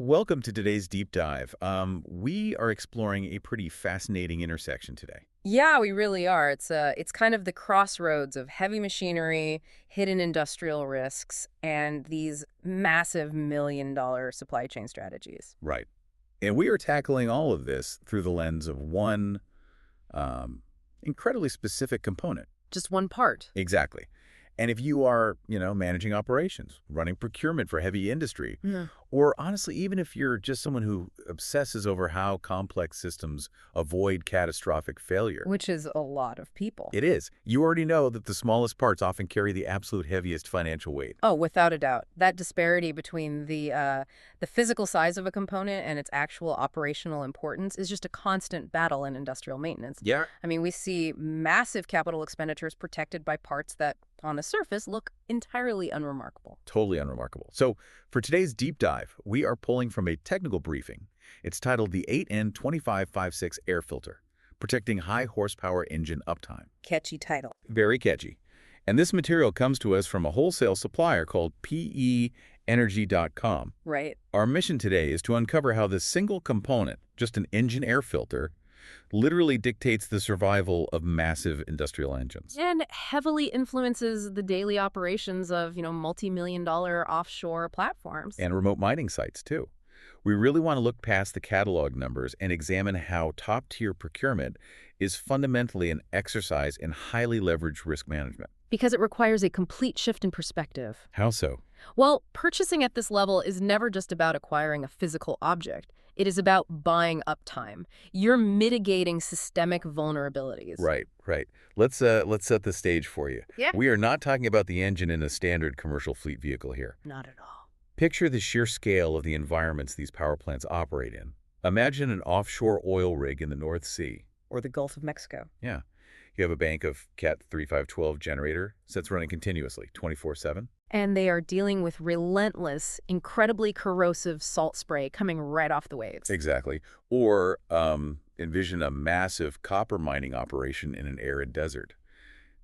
Welcome to today's deep dive. We are exploring a pretty fascinating intersection today. Yeah, we really are. It's kind of the crossroads of heavy machinery, hidden industrial risks, and these massive million-dollar supply chain strategies. Right. And we are tackling all of this through the lens of one um, incredibly specific component. Just one part. Exactly. And if you are, managing operations, running procurement for heavy industry, Yeah. or honestly, even if you're just someone who obsesses over how complex systems avoid catastrophic failure, Which is a lot of people. it is. You already know that the smallest parts often carry the absolute heaviest financial weight. Oh, without a doubt. That disparity between the physical size of a component and its actual operational importance is just a constant battle in industrial maintenance. Yeah. I mean, we see massive capital expenditures protected by parts that, on the surface, look entirely unremarkable. Totally unremarkable. So for today's deep dive, we are pulling from a technical briefing. It's titled the 8N-2556 Air Filter, Protecting High Horsepower Engine Uptime. Catchy title. Very catchy. And this material comes to us from a wholesale supplier called PEnergy.com. Right. Our mission today is to uncover how this single component, just an engine air filter, literally dictates the survival of massive industrial engines. And heavily influences the daily operations of, multi-million-dollar offshore platforms. And remote mining sites, too. We really want to look past the catalog numbers and examine how top-tier procurement is fundamentally an exercise in highly leveraged risk management. Because it requires a complete shift in perspective. How so? Well, purchasing at this level is never just about acquiring a physical object. It is about buying uptime. You're mitigating systemic vulnerabilities. Right, right. Let's set the stage for you. Yeah. We are not talking about the engine in a standard commercial fleet vehicle here. Not at all. Picture the sheer scale of the environments these power plants operate in. Imagine an offshore oil rig in the North Sea. Or the Gulf of Mexico. Yeah. You have a bank of Cat 3512 generator sets running continuously, 24/7. And they are dealing with relentless, incredibly corrosive salt spray coming right off the waves. Exactly. Or envision a massive copper mining operation in an arid desert.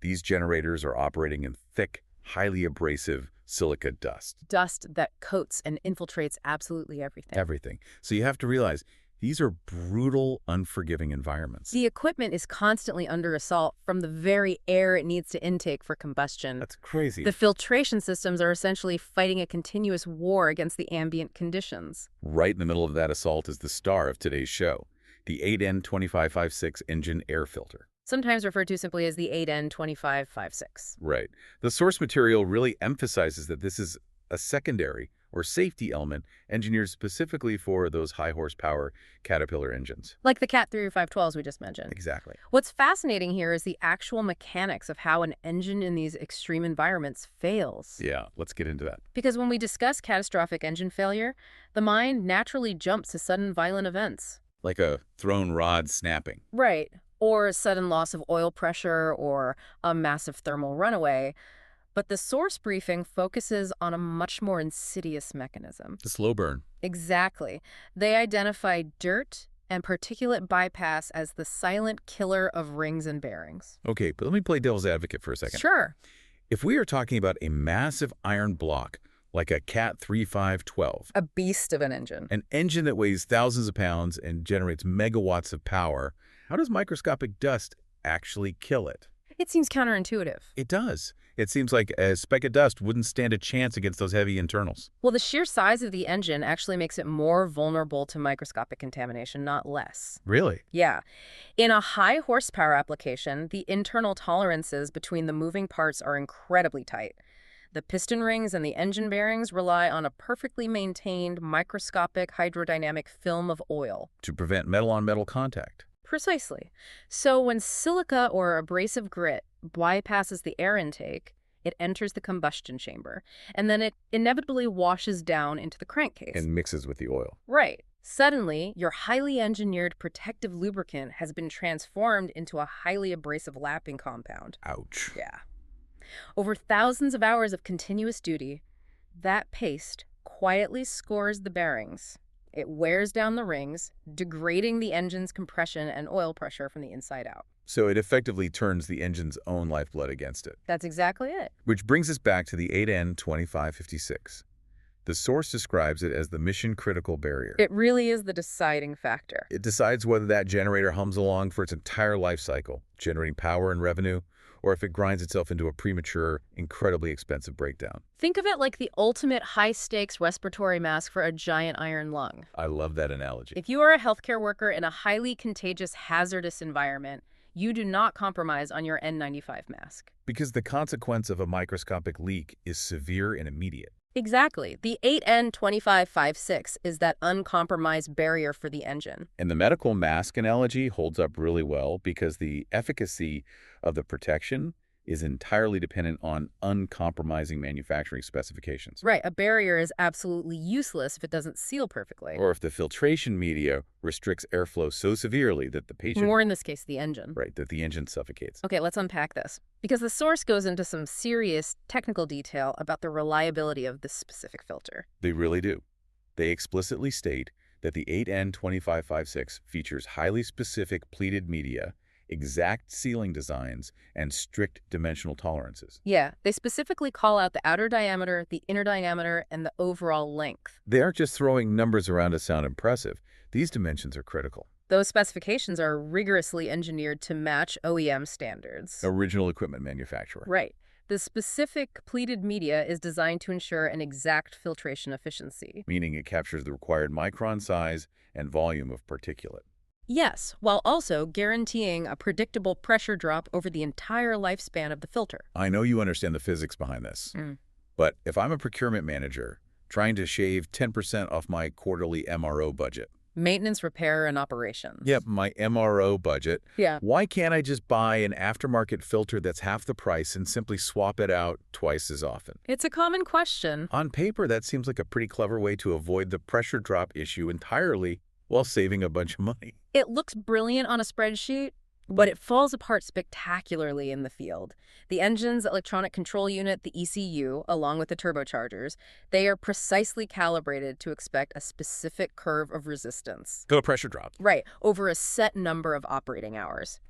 These generators are operating in thick, highly abrasive silica dust. Dust that coats and infiltrates absolutely everything. Everything. So you have to realize these are brutal, unforgiving environments. The equipment is constantly under assault from the very air it needs to intake for combustion. That's crazy. The filtration systems are essentially fighting a continuous war against the ambient conditions. Right in the middle of that assault is the star of today's show, the 8N-2556 engine air filter. Sometimes referred to simply as the 8N-2556. Right. The source material really emphasizes that this is a secondary or safety element engineered specifically for those high horsepower Caterpillar engines. Like the Cat 3512s we just mentioned. Exactly. What's fascinating here is the actual mechanics of how an engine in these extreme environments fails. Yeah, let's get into that. Because when we discuss catastrophic engine failure, the mind naturally jumps to sudden violent events. Like a thrown rod snapping. Right. Or a sudden loss of oil pressure or a massive thermal runaway. But the source briefing focuses on a much more insidious mechanism. The slow burn. Exactly. They identify dirt and particulate bypass as the silent killer of rings and bearings. Okay, but let me play devil's advocate for a second. Sure. If we are talking about a massive iron block, like a Cat 3512, A beast of an engine. an engine that weighs thousands of pounds and generates megawatts of power, how does microscopic dust actually kill it? It seems counterintuitive. It does. It seems like a speck of dust wouldn't stand a chance against those heavy internals. Well, the sheer size of the engine actually makes it more vulnerable to microscopic contamination, not less. Really? Yeah. In a high horsepower application, the internal tolerances between the moving parts are incredibly tight. The piston rings and the engine bearings rely on a perfectly maintained microscopic hydrodynamic film of oil. To prevent metal-on-metal contact. Precisely. So when silica or abrasive grit bypasses the air intake, it enters the combustion chamber, and then it inevitably washes down into the crankcase. And mixes with the oil. Right. Suddenly, your highly engineered protective lubricant has been transformed into a highly abrasive lapping compound. Ouch. Yeah. Over thousands of hours of continuous duty, that paste quietly scores the bearings. It wears down the rings, degrading the engine's compression and oil pressure from the inside out. So it effectively turns the engine's own lifeblood against it. That's exactly it. Which brings us back to the 8N-2556. The source describes it as the mission-critical barrier. It really is the deciding factor. It decides whether that generator hums along for its entire life cycle, generating power and revenue, or if it grinds itself into a premature, incredibly expensive breakdown. Think of it like the ultimate high-stakes respiratory mask for a giant iron lung. I love that analogy. If you are a healthcare worker in a highly contagious, hazardous environment, you do not compromise on your N95 mask. Because the consequence of a microscopic leak is severe and immediate. Exactly. The 8N-2556 is that uncompromised barrier for the engine. And the medical mask analogy holds up really well because the efficacy of the protection is entirely dependent on uncompromising manufacturing specifications. Right. A barrier is absolutely useless if it doesn't seal perfectly. Or if the filtration media restricts airflow so severely that the patient... Or in this case, the engine. Right, that the engine suffocates. Okay, let's unpack this. Because the source goes into some serious technical detail about the reliability of this specific filter. They really do. They explicitly state that the 8N-2556 features highly specific pleated media, exact sealing designs, and strict dimensional tolerances. Yeah, they specifically call out the outer diameter, the inner diameter, and the overall length. They aren't just throwing numbers around to sound impressive. These dimensions are critical. Those specifications are rigorously engineered to match OEM standards. Original equipment manufacturer. Right. The specific pleated media is designed to ensure an exact filtration efficiency. Meaning it captures the required micron size and volume of particulate. Yes, while also guaranteeing a predictable pressure drop over the entire lifespan of the filter. I know you understand the physics behind this, but if I'm a procurement manager trying to shave 10% off my quarterly MRO budget. Maintenance, repair, and operations. Yep, my MRO budget. Yeah. Why can't I just buy an aftermarket filter that's half the price and simply swap it out twice as often? It's a common question. On paper, that seems like a pretty clever way to avoid the pressure drop issue entirely while saving a bunch of money. It looks brilliant on a spreadsheet, but it falls apart spectacularly in the field. The engine's electronic control unit, the ECU, along with the turbochargers, they are precisely calibrated to expect a specific curve of resistance. The pressure drop. Right, over a set number of operating hours.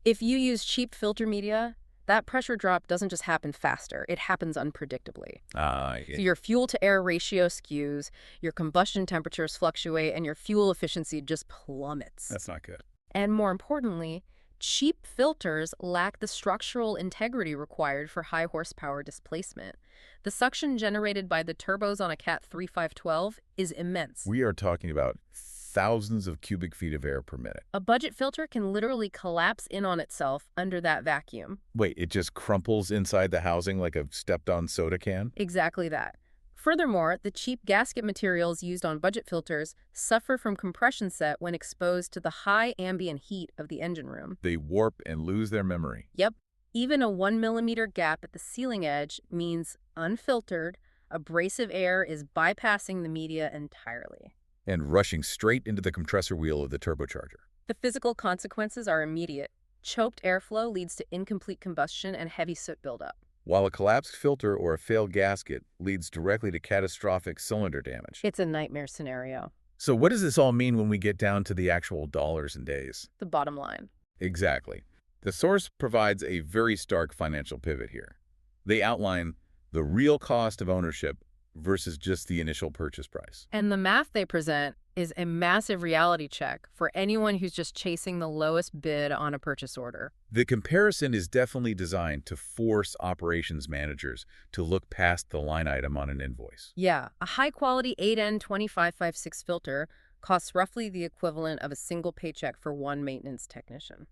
If you use cheap filter media, that pressure drop doesn't just happen faster, it happens unpredictably. So your fuel-to-air ratio skews, your combustion temperatures fluctuate, and your fuel efficiency just plummets. That's not good. And more importantly, cheap filters lack the structural integrity required for high horsepower displacement. The suction generated by the turbos on a Cat 3512 is immense. We are talking about thousands of cubic feet of air per minute. A budget filter can literally collapse in on itself under that vacuum. Wait, it just crumples inside the housing like a stepped-on soda can? Exactly that. Furthermore, the cheap gasket materials used on budget filters suffer from compression set when exposed to the high ambient heat of the engine room. They warp and lose their memory. Yep. Even a 1 millimeter gap at the sealing edge means unfiltered, abrasive air is bypassing the media entirely. And rushing straight into the compressor wheel of the turbocharger. The physical consequences are immediate. Choked airflow leads to incomplete combustion and heavy soot buildup. While a collapsed filter or a failed gasket leads directly to catastrophic cylinder damage. It's a nightmare scenario. So what does this all mean when we get down to the actual dollars and days? The bottom line. Exactly. The source provides a very stark financial pivot here. They outline the real cost of ownership versus just the initial purchase price. And the math they present is a massive reality check for anyone who's just chasing the lowest bid on a purchase order. The comparison is definitely designed to force operations managers to look past the line item on an invoice. Yeah, a high-quality 8N-2556 filter costs roughly the equivalent of a single paycheck for one maintenance technician.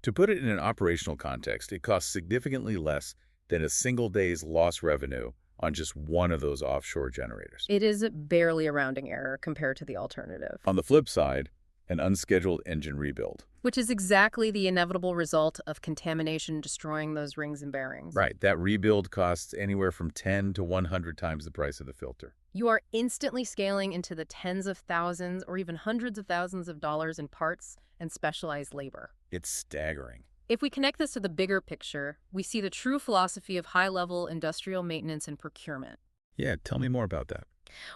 To put it in an operational context, it costs significantly less than a single day's lost revenue on just one of those offshore generators. It is barely a rounding error compared to the alternative. On the flip side, an unscheduled engine rebuild. Which is exactly the inevitable result of contamination destroying those rings and bearings. Right, that rebuild costs anywhere from 10 to 100 times the price of the filter. You are instantly scaling into the tens of thousands or even hundreds of thousands of dollars in parts and specialized labor. It's staggering. If we connect this to the bigger picture, we see the true philosophy of high-level industrial maintenance and procurement. Yeah, tell me more about that.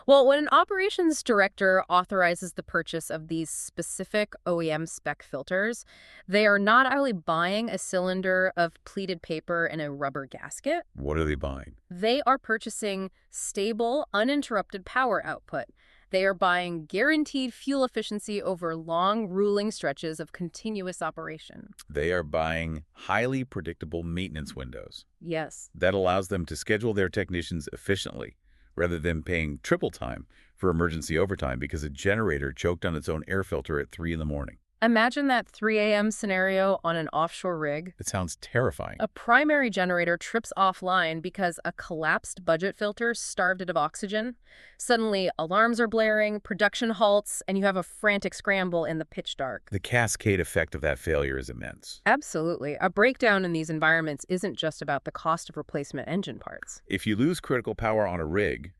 Well, when an operations director authorizes the purchase of these specific OEM spec filters, they are not only buying a cylinder of pleated paper and a rubber gasket, What are they buying? they are purchasing stable, uninterrupted power output. They are buying guaranteed fuel efficiency over long, ruling stretches of continuous operation. They are buying highly predictable maintenance windows. Yes. That allows them to schedule their technicians efficiently, rather than paying triple time for emergency overtime because a generator choked on its own air filter at 3 in the morning. Imagine that 3 a.m. scenario on an offshore rig. It sounds terrifying. A primary generator trips offline because a collapsed budget filter starved it of oxygen. Suddenly, alarms are blaring, production halts, and you have a frantic scramble in the pitch dark. The cascade effect of that failure is immense. Absolutely. A breakdown in these environments isn't just about the cost of replacement engine parts. If you lose critical power on a rig,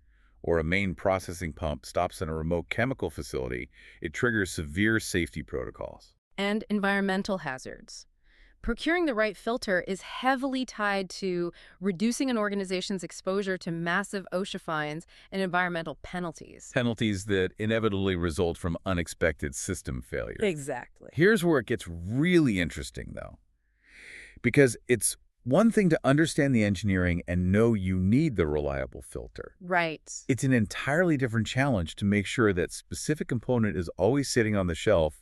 or a main processing pump stops in a remote chemical facility, it triggers severe safety protocols. And environmental hazards. Procuring the right filter is heavily tied to reducing an organization's exposure to massive OSHA fines and environmental penalties. Penalties that inevitably result from unexpected system failures. Exactly. Here's where it gets really interesting, though. Because it's one thing to understand the engineering and know you need the reliable filter. Right. It's an entirely different challenge to make sure that specific component is always sitting on the shelf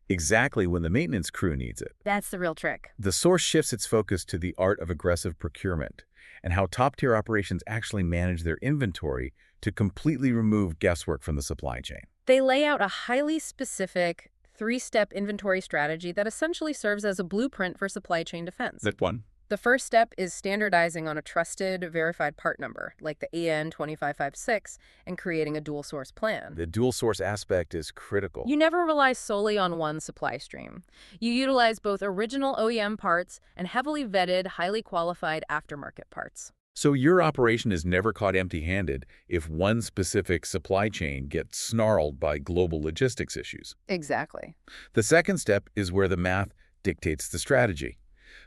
exactly when the maintenance crew needs it. That's the real trick. The source shifts its focus to the art of aggressive procurement and how top-tier operations actually manage their inventory to completely remove guesswork from the supply chain. They lay out a highly specific three-step inventory strategy that essentially serves as a blueprint for supply chain defense. That one? The first step is standardizing on a trusted, verified part number, like the AN-2556, and creating a dual-source plan. The dual-source aspect is critical. You never rely solely on one supply stream. You utilize both original OEM parts and heavily vetted, highly qualified aftermarket parts. So your operation is never caught empty-handed if one specific supply chain gets snarled by global logistics issues. Exactly. The second step is where the math dictates the strategy.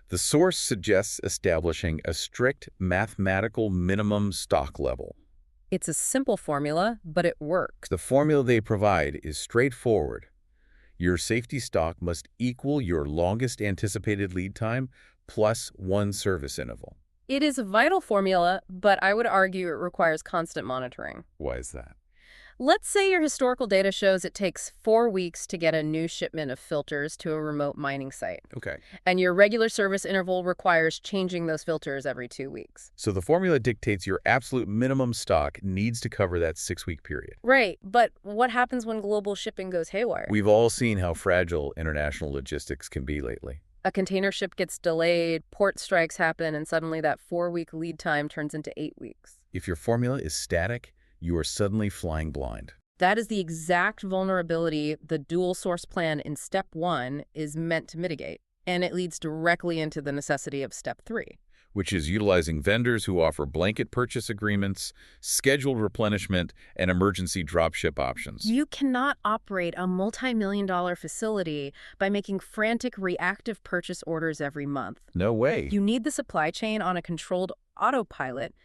The source suggests establishing a strict mathematical minimum stock level. It's a simple formula, but it works. The formula they provide is straightforward. Your safety stock must equal your longest anticipated lead time plus one service interval. It is a vital formula, but I would argue it requires constant monitoring. Why is that? Let's say your historical data shows it takes 4 weeks to get a new shipment of filters to a remote mining site. Okay. And your regular service interval requires changing those filters every 2 weeks. So the formula dictates your absolute minimum stock needs to cover that 6-week period. Right, but what happens when global shipping goes haywire? We've all seen how fragile international logistics can be lately. A container ship gets delayed, port strikes happen, and suddenly that 4-week lead time turns into 8 weeks. If your formula is static, you are suddenly flying blind. That is the exact vulnerability the dual source plan in step 1 is meant to mitigate, and it leads directly into the necessity of step 3. Which is utilizing vendors who offer blanket purchase agreements, scheduled replenishment, and emergency dropship options. You cannot operate a multi-million-dollar facility by making frantic reactive purchase orders every month. No way. You need the supply chain on a controlled autopilot,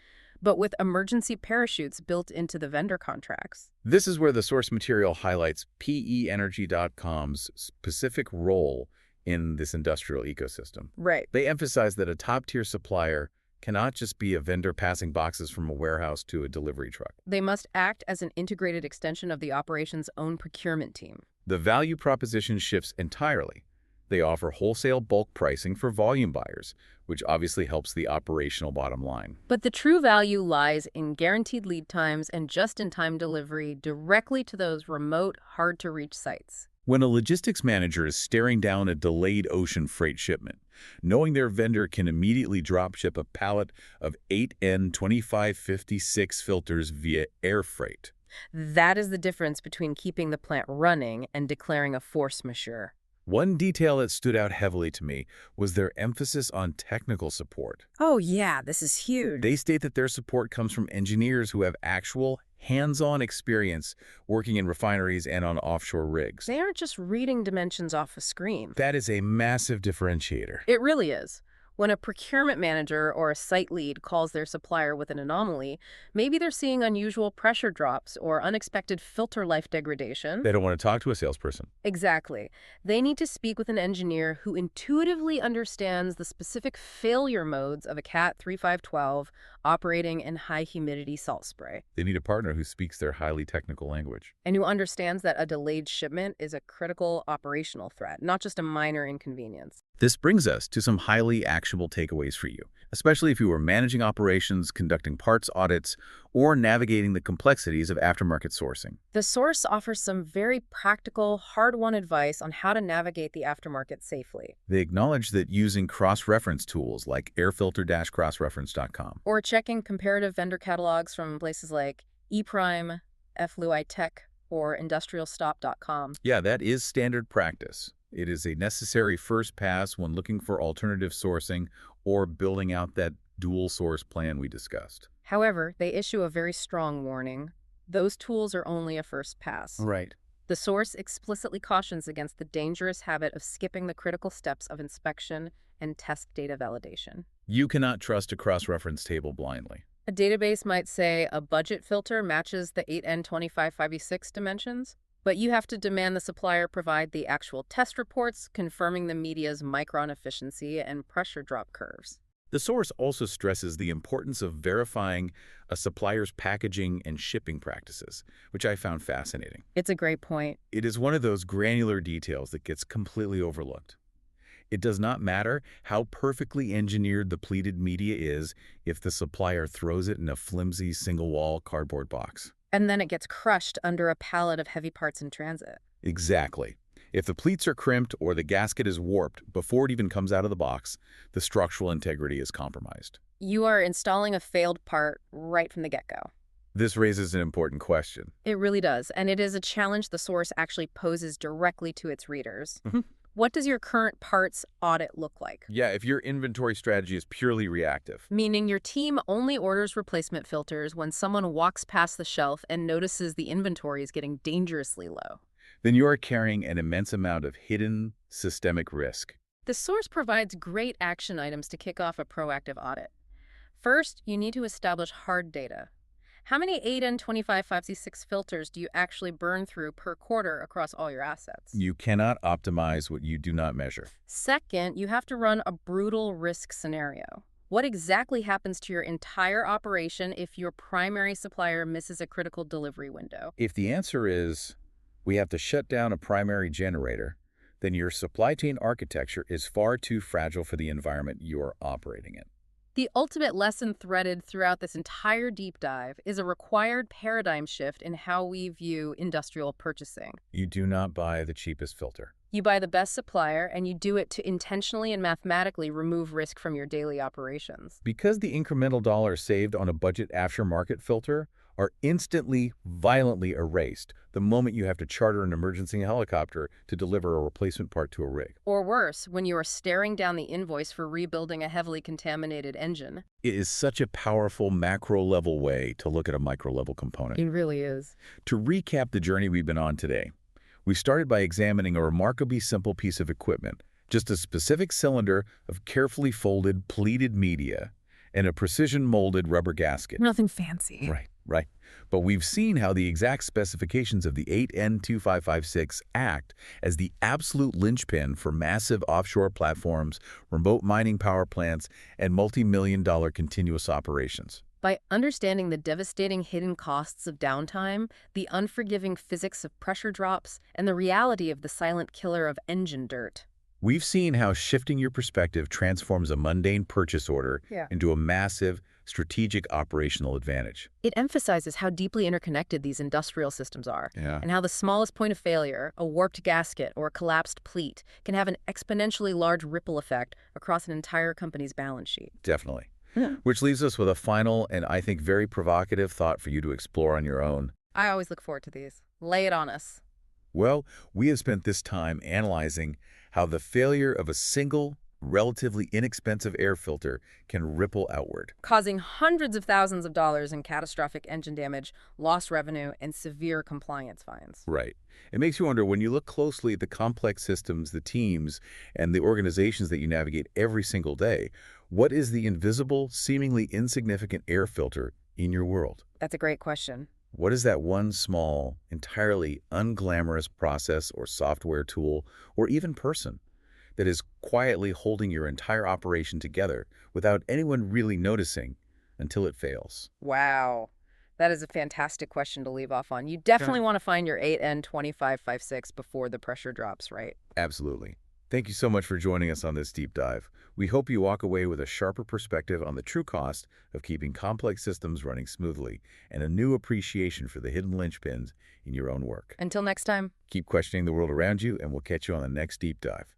but with emergency parachutes built into the vendor contracts. This is where the source material highlights PEnergy.com's specific role in this industrial ecosystem. Right. They emphasize that a top-tier supplier cannot just be a vendor passing boxes from a warehouse to a delivery truck. They must act as an integrated extension of the operation's own procurement team. The value proposition shifts entirely. They offer wholesale bulk pricing for volume buyers, which obviously helps the operational bottom line. But the true value lies in guaranteed lead times and just-in-time delivery directly to those remote, hard-to-reach sites. When a logistics manager is staring down a delayed ocean freight shipment, knowing their vendor can immediately drop ship a pallet of 8N-2556 filters via air freight. That is the difference between keeping the plant running and declaring a force majeure. One detail that stood out heavily to me was their emphasis on technical support. Oh yeah, this is huge. They state that their support comes from engineers who have actual hands-on experience working in refineries and on offshore rigs. They aren't just reading dimensions off a screen. That is a massive differentiator. It really is. When a procurement manager or a site lead calls their supplier with an anomaly, maybe they're seeing unusual pressure drops or unexpected filter life degradation. They don't want to talk to a salesperson. Exactly. They need to speak with an engineer who intuitively understands the specific failure modes of a CAT 3512 operating in high humidity salt spray, They need a partner who speaks their highly technical language. and who understands that a delayed shipment is a critical operational threat, not just a minor inconvenience. This brings us to some highly actionable takeaways for you, especially if you are managing operations, conducting parts audits, or navigating the complexities of aftermarket sourcing. The source offers some very practical, hard-won advice on how to navigate the aftermarket safely. They acknowledge that using cross-reference tools like AirFilter-CrossReference.com Or checking comparative vendor catalogs from places like ePrime, FLUI Tech, or IndustrialStop.com. Yeah, that is standard practice. It is a necessary first pass when looking for alternative sourcing or building out that dual source plan we discussed. However, they issue a very strong warning. Those tools are only a first pass. Right. The source explicitly cautions against the dangerous habit of skipping the critical steps of inspection and test data validation. You cannot trust a cross-reference table blindly. A database might say a budget filter matches the 8N-2556 dimensions, but you have to demand the supplier provide the actual test reports confirming the media's micron efficiency and pressure drop curves. The source also stresses the importance of verifying a supplier's packaging and shipping practices, which I found fascinating. It's a great point. It is one of those granular details that gets completely overlooked. It does not matter how perfectly engineered the pleated media is if the supplier throws it in a flimsy single-wall cardboard box. And then it gets crushed under a pallet of heavy parts in transit. Exactly. If the pleats are crimped or the gasket is warped before it even comes out of the box, the structural integrity is compromised. You are installing a failed part right from the get-go. This raises an important question. It really does, and it is a challenge the source actually poses directly to its readers. Mhm. What does your current parts audit look like? Yeah, if your inventory strategy is purely reactive, Meaning your team only orders replacement filters when someone walks past the shelf and notices the inventory is getting dangerously low. then you are carrying an immense amount of hidden systemic risk. The source provides great action items to kick off a proactive audit. First, you need to establish hard data. How many 8N-2556 filters do you actually burn through per quarter across all your assets? You cannot optimize what you do not measure. Second, you have to run a brutal risk scenario. What exactly happens to your entire operation if your primary supplier misses a critical delivery window? If the answer is, we have to shut down a primary generator, then your supply chain architecture is far too fragile for the environment you are operating in. The ultimate lesson threaded throughout this entire deep dive is a required paradigm shift in how we view industrial purchasing. You do not buy the cheapest filter. You buy the best supplier, and you do it to intentionally and mathematically remove risk from your daily operations. Because the incremental dollars saved on a budget aftermarket filter are instantly, violently erased the moment you have to charter an emergency helicopter to deliver a replacement part to a rig. Or worse, when you are staring down the invoice for rebuilding a heavily contaminated engine. It is such a powerful macro-level way to look at a micro-level component. It really is. To recap the journey we've been on today, we started by examining a remarkably simple piece of equipment, just a specific cylinder of carefully folded, pleated media and a precision-molded rubber gasket. Nothing fancy. Right. But we've seen how the exact specifications of the 8N-2556 act as the absolute linchpin for massive offshore platforms, remote mining power plants, and multi-million-dollar continuous operations. By understanding the devastating hidden costs of downtime, the unforgiving physics of pressure drops, and the reality of the silent killer of engine dirt, We've seen how shifting your perspective transforms a mundane purchase order into a massive, strategic operational advantage. it emphasizes how deeply interconnected these industrial systems are, and how the smallest point of failure, a warped gasket or a collapsed pleat, can have an exponentially large ripple effect across an entire company's balance sheet. Definitely. Which leaves us with a final and I think very provocative thought for you to explore on your own. I always look forward to these. Lay it on us. Well, we have spent this time analyzing how the failure of a single, relatively inexpensive air filter can ripple outward. causing hundreds of thousands of dollars in catastrophic engine damage, lost revenue, and severe compliance fines. Right. It makes you wonder, when you look closely at the complex systems, the teams, and the organizations that you navigate every single day, what is the invisible, seemingly insignificant air filter in your world? That's a great question. What is that one small, entirely unglamorous process or software tool or even person that is quietly holding your entire operation together without anyone really noticing until it fails? Wow. That is a fantastic question to leave off on. You definitely want to find your 8N-2556 before the pressure drops, right? Absolutely. Thank you so much for joining us on this deep dive. We hope you walk away with a sharper perspective on the true cost of keeping complex systems running smoothly and a new appreciation for the hidden linchpins in your own work. Until next time. Keep questioning the world around you, and we'll catch you on the next deep dive.